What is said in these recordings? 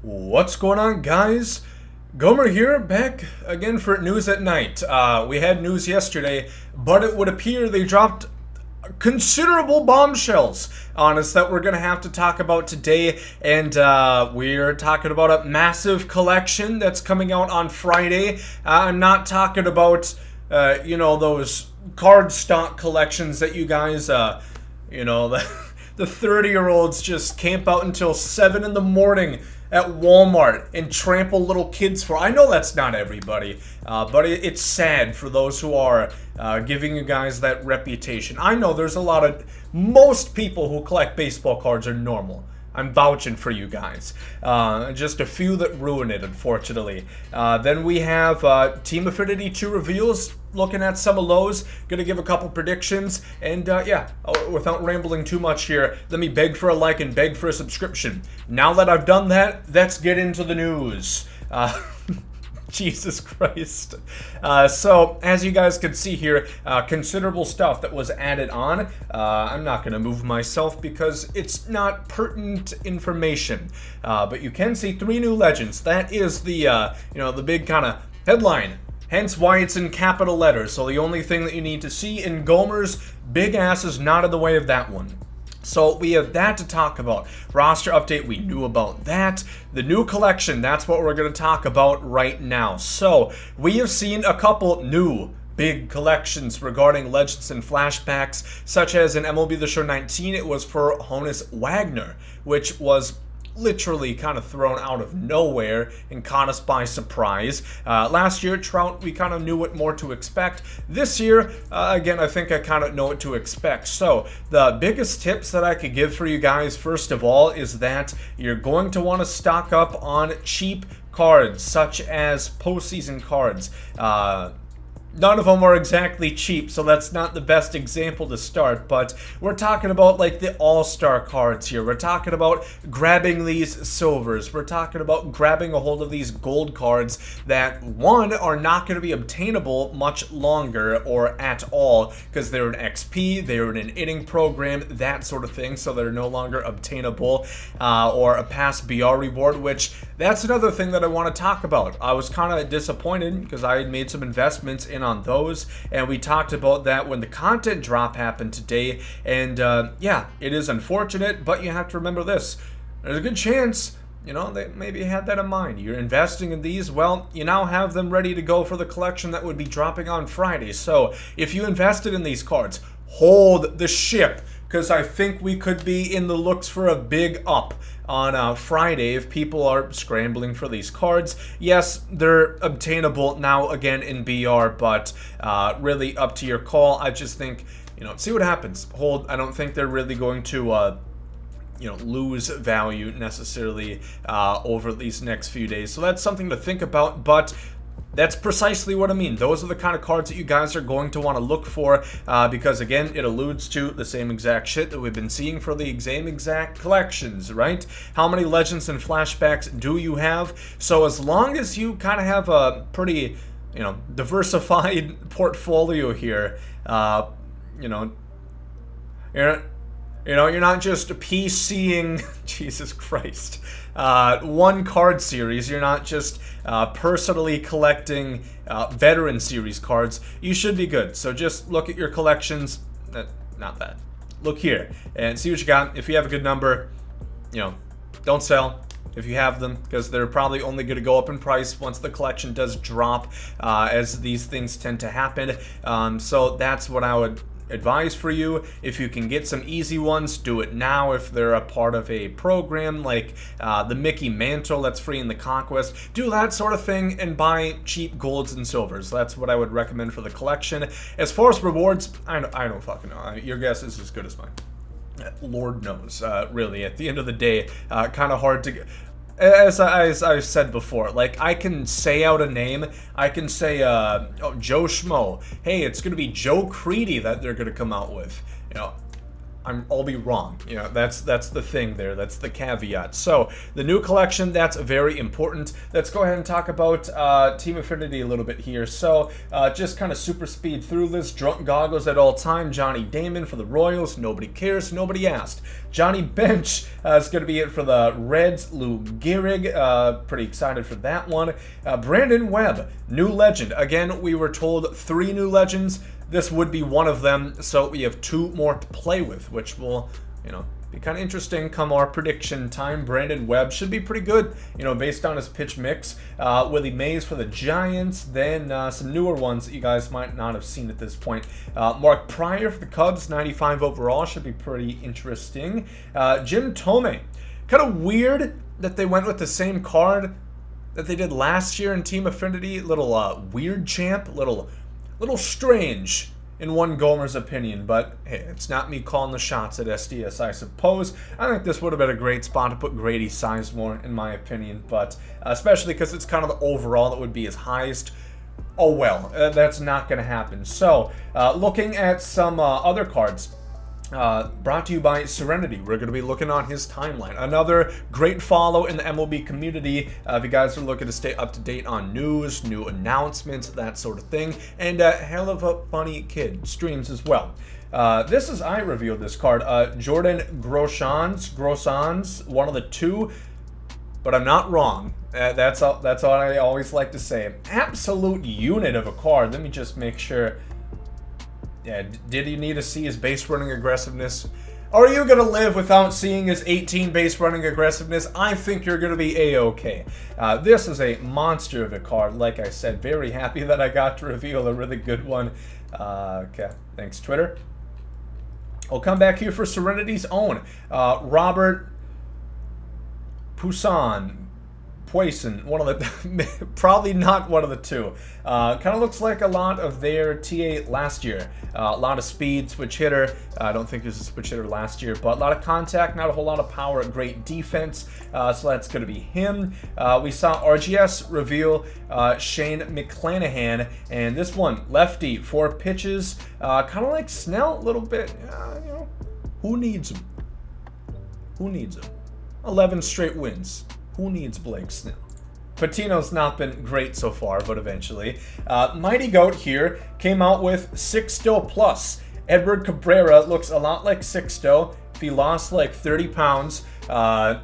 What's going on, guys? Gomer here, back again for news at night. We had news yesterday, but it would appear they dropped considerable bombshells on us that we're going to have to talk about today. And we're talking about a massive collection that's coming out on Friday. I'm not talking about, those card stock collections that you guys, the 30-year-olds just camp out until 7 in the morning at Walmart and trample little kids for. I know that's not everybody, but it's sad for those who are giving you guys that reputation. I know there's most people who collect baseball cards are normal. I'm vouching for you guys. Just a few that ruin it, unfortunately. Then we have Team Affinity 2 reveals, looking at some of those. Gonna give a couple predictions. And without rambling too much here, let me beg for a like and beg for a subscription. Now that I've done that, let's get into the news. Jesus Christ. So, as you guys can see here, considerable stuff that was added on. I'm not going to move myself because it's not pertinent information. But you can see 3 new legends. That is the big kind of headline. Hence why it's in capital letters. So the only thing that you need to see in Gomer's big ass is not in the way of that one. So we have that to talk about. Roster update, we knew about that. The new collection, that's what we're going to talk about right now. So we have seen a couple new big collections regarding legends and flashbacks, such as in MLB The Show 19, it was for Honus Wagner, which was literally kind of thrown out of nowhere and caught us by surprise. Last year, Trout, we kind of knew what more to expect. This year, again, I think I kind of know what to expect. So the biggest tips that I could give for you guys, first of all, is that you're going to want to stock up on cheap cards, such as postseason cards. None of them are exactly cheap, so that's not the best example to start, but we're talking about like the all-star cards here. We're talking about grabbing these silvers. We're talking about grabbing a hold of these gold cards that, one, are not going to be obtainable much longer or at all because they're an XP, they're in an inning program, that sort of thing, so they're no longer obtainable, or a past BR reward, which that's another thing that I want to talk about. I was kind of disappointed because I had made some investments in on those, and we talked about that when the content drop happened today. And it is unfortunate, but you have to remember this: there's a good chance they maybe had that in mind. You're investing in these, well, you now have them ready to go for the collection that would be dropping on Friday. So if you invested in these cards, hold the ship, because I think we could be in the looks for a big up on Friday if people are scrambling for these cards. Yes, they're obtainable now again in BR, but really up to your call. I just think, see what happens. Hold. I don't think they're really going to lose value necessarily over these next few days. So that's something to think about, but that's precisely what I mean. Those are the kind of cards that you guys are going to want to look for because, again, it alludes to the same exact shit that we've been seeing for the same exact collections, right? How many legends and flashbacks do you have? So as long as you kind of have a pretty, diversified portfolio here, you're not just PCing, Jesus Christ, one card series. You're not just personally collecting veteran series cards. You should be good. So just look at your collections. Not that. Look here and see what you got. If you have a good number, don't sell if you have them, because they're probably only going to go up in price once the collection does drop, as these things tend to happen. So that's what I would advise for you. If you can get some easy ones, do it now. If they're a part of a program like the Mickey Mantle that's free in the Conquest, do that sort of thing and buy cheap golds and silvers. That's what I would recommend for the collection. As far as rewards, I don't fucking know. Your guess is as good as mine. Lord knows. Really, at the end of the day, kind of hard to get. As I've said before, like, I can say out a name. I can say, Joe Schmo. Hey, it's going to be Joe Creedy that they're going to come out with. I'll be wrong. You know, that's the thing there. That's the caveat. So the new collection, that's very important. Let's go ahead and talk about Team Affinity a little bit here. So just kind of super speed through this. Drunk goggles at all time. Johnny Damon for the Royals. Nobody cares. Nobody asked. Johnny Bench is going to be it for the Reds. Lou Gehrig, pretty excited for that one. Brandon Webb, new legend. Again, we were told 3 new legends. This would be one of them, so we have 2 more to play with, which will, you know, be kind of interesting come our prediction time. Brandon Webb should be pretty good, you know, based on his pitch mix. Willie Mays for the Giants, then some newer ones that you guys might not have seen at this point. Mark Pryor for the Cubs, 95 overall, should be pretty interesting. Jim Thome, kind of weird that they went with the same card that they did last year in Team Affinity. Little weird champ, little strange in one Gomer's opinion, but hey, it's not me calling the shots at SDS, I suppose. I think this would have been a great spot to put Grady Sizemore, in my opinion, but especially because it's kind of the overall that would be his highest. Oh well, that's not going to happen. So, looking at some other cards. Brought to you by Serenity. We're going to be looking on his timeline. Another great follow in the MLB community. If you guys are looking to stay up to date on news, new announcements, that sort of thing. And hell of a funny kid. Streams as well. I revealed this card. Jordan Grossans, one of the 2. But I'm not wrong. That's all I always like to say. Absolute unit of a card. Let me just make sure. Yeah, did he need to see his base running aggressiveness? Are you going to live without seeing his 18 base running aggressiveness? I think you're going to be A-okay. This is a monster of a card. Like I said, very happy that I got to reveal a really good one. Okay, thanks, Twitter. I'll come back here for Serenity's own. Robert Poisson, one of the, probably not one of the 2. Kind of looks like a lot of their TA last year. A lot of speed, switch hitter. I don't think there's a switch hitter last year, but a lot of contact, not a whole lot of power, great defense. So that's going to be him. We saw RGS reveal Shane Mcclanahan, and this one, lefty, 4 pitches. Kind of like Snell a little bit. You know, who needs him? Who needs him? 11 straight wins. Who needs Blake Snell? Patino's not been great so far, but eventually. Mighty Goat here came out with Sixto Plus. Edward Cabrera looks a lot like Sixto if he lost like 30 pounds. And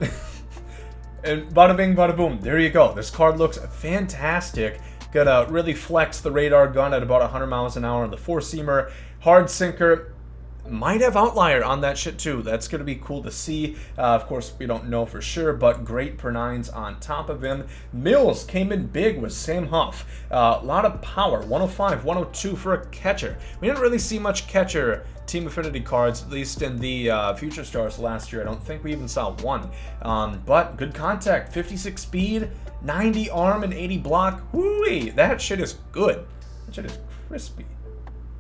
bada bing, bada boom. There you go. This card looks fantastic. Gonna really flex the radar gun at about 100 miles an hour on the 4-seamer. Hard sinker. Might have outlier on that shit too. That's going to be cool to see. Of course, we don't know for sure, but great per 9s on top of him. Mills came in big with Sam Huff. A lot of power, 105, 102 for a catcher. We didn't really see much catcher Team Affinity cards, at least in the Future Stars last year. I don't think we even saw one. But good contact, 56 speed, 90 arm, and 80 block. Whoo-wee, that shit is good. That shit is crispy.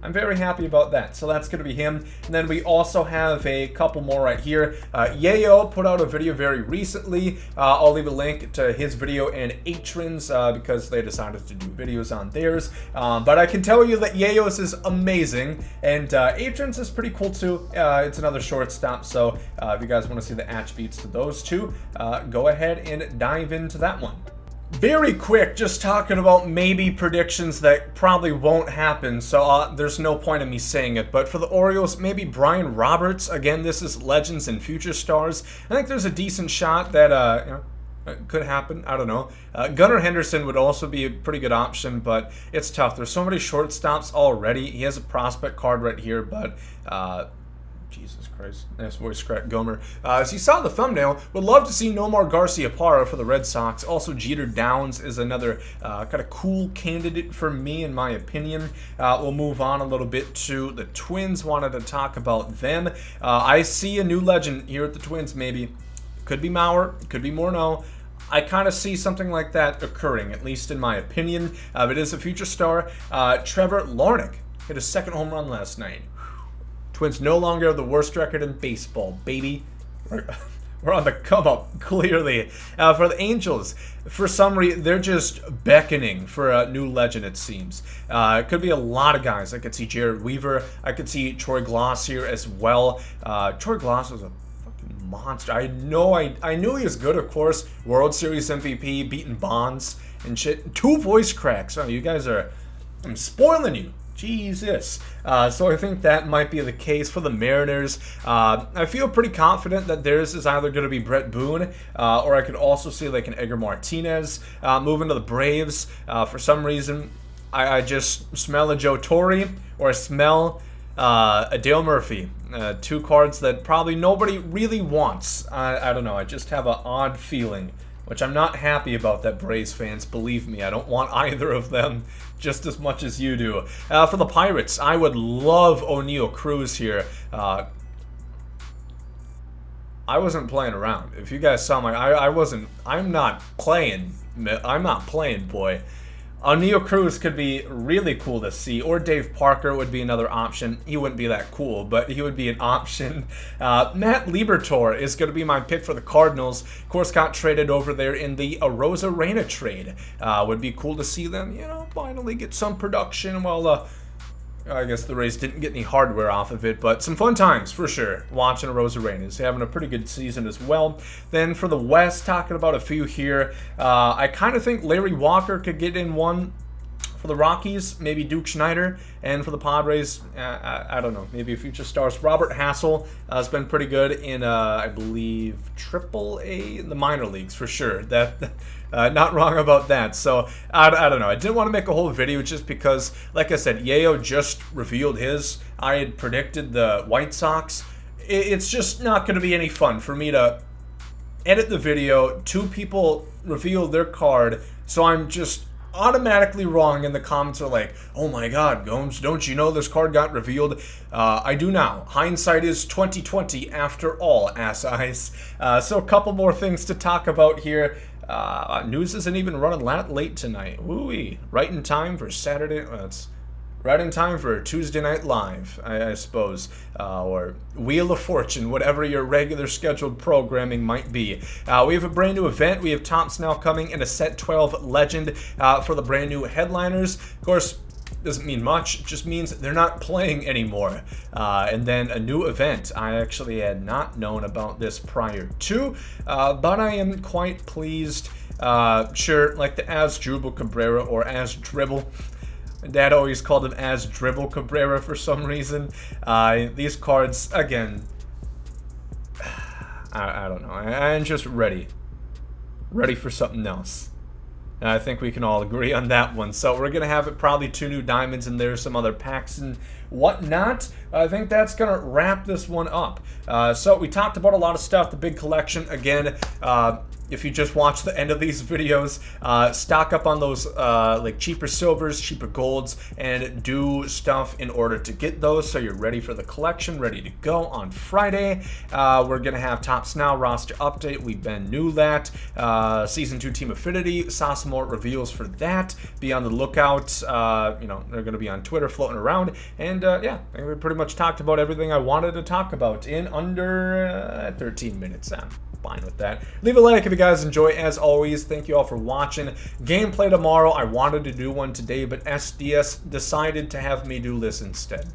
I'm very happy about that. So that's going to be him. And then we also have a couple more right here. Yayo put out a video very recently. I'll leave a link to his video and Atron's because they decided to do videos on theirs. But I can tell you that Yayo's is amazing. And Atron's is pretty cool too. It's another shortstop. So if you guys want to see the attributes to those 2, go ahead and dive into that one. Very quick, just talking about maybe predictions that probably won't happen, so there's no point in me saying it. But for the Orioles, maybe Brian Roberts. Again, this is Legends and Future Stars. I think there's a decent shot that you know, it could happen. I don't know. Gunnar Henderson would also be a pretty good option, but it's tough. There's so many shortstops already. He has a prospect card right here, but Jesus Christ, nice voice crack, Gomer. As you saw in the thumbnail, would love to see Nomar Garciaparra for the Red Sox. Also, Jeter Downs is another kind of cool candidate for me, in my opinion. We'll move on a little bit to the Twins. Wanted to talk about them. I see a new legend here at the Twins, maybe. Could be Mauer, could be Morneau. I kind of see something like that occurring, at least in my opinion. It is a future star. Trevor Larnach hit his 2nd home run last night. Twins no longer have the worst record in baseball, baby. We're We're on the come up, clearly. For the Angels, for some reason, they're just beckoning for a new legend, it seems. It could be a lot of guys. I could see Jared Weaver. I could see Troy Glaus here as well. Troy Glaus was a fucking monster. I knew he was good, of course. World Series MVP, beating Bonds and shit. 2 voice cracks. Oh, you guys are... I'm spoiling you. Jesus. So I think that might be the case for the Mariners. I feel pretty confident that theirs is either going to be Brett Boone, or I could also see like an Edgar Martinez moving to the Braves. For some reason, I just smell a Joe Torre, or I smell a Dale Murphy. 2 cards that probably nobody really wants. I don't know. I just have an odd feeling, which I'm not happy about, that Braves fans. Believe me, I don't want either of them just as much as you do. For the Pirates, I would love O'Neal Cruz here. I wasn't playing around. If you guys saw my... I'm not playing, boy. O'Neal Cruz could be really cool to see, or Dave Parker would be another option. He wouldn't be that cool, but he would be an option. Matt Liberatore is going to be my pick for the Cardinals. Of course, got traded over there in the Arozarena trade. Would be cool to see them, finally get some production while... I guess the Rays didn't get any hardware off of it, but some fun times for sure watching Arozarena. He's having a pretty good season as well. Then for the West, talking about a few here, I kind of think Larry Walker could get in one. For the Rockies, maybe Duke Schneider, and for the Padres, I don't know, maybe a future stars. Robert Hassel has been pretty good in, I believe, AAA, in the minor leagues for sure. Not wrong about that. So I don't know. I didn't want to make a whole video just because, like I said, Yayo just revealed his. I had predicted the White Sox. It's just not going to be any fun for me to edit the video. 2 people reveal their card, so I'm just automatically wrong, and the comments are like, oh my god, Gomes, don't you know this card got revealed? I do now. Hindsight is 2020 after all, ass eyes. So a couple more things to talk about here. News isn't even running that late tonight. Woo-wee. Right in time for Saturday. That's right in time for Tuesday Night Live, I suppose, or Wheel of Fortune, whatever your regular scheduled programming might be. We have a brand new event. We have Topps now coming in a Set 12 Legend for the brand new headliners. Of course, doesn't mean much. It just means they're not playing anymore. And then a new event. I actually had not known about this prior to, but I am quite pleased. Sure, like the Asdrubal Cabrera, or Asdribble. Dad always called him Asdribble Cabrera for some reason. These cards, again, I don't know. I'm just ready for something else. And I think we can all agree on that one. So we're going to have probably 2 new diamonds in there, some other packs and whatnot. I think that's going to wrap this one up. So we talked about a lot of stuff. The big collection, again, if you just watch the end of these videos, stock up on those like cheaper silvers, cheaper golds, and do stuff in order to get those so you're ready for the collection, ready to go on Friday. We're going to have Topps Now roster update. We knew that. Season 2 Team Affinity, saw some more reveals for that. Be on the lookout. They're going to be on Twitter floating around. And yeah, I think we pretty much talked about everything I wanted to talk about in under 13 minutes. I'm fine with that. Leave a like if you guys enjoy. As always, thank you all for watching. Gameplay tomorrow. I wanted to do one today, but SDS decided to have me do this instead.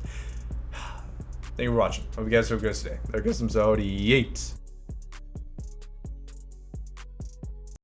Thank you for watching. Hope you guys have a good day. There goes some Zodi. Yeet.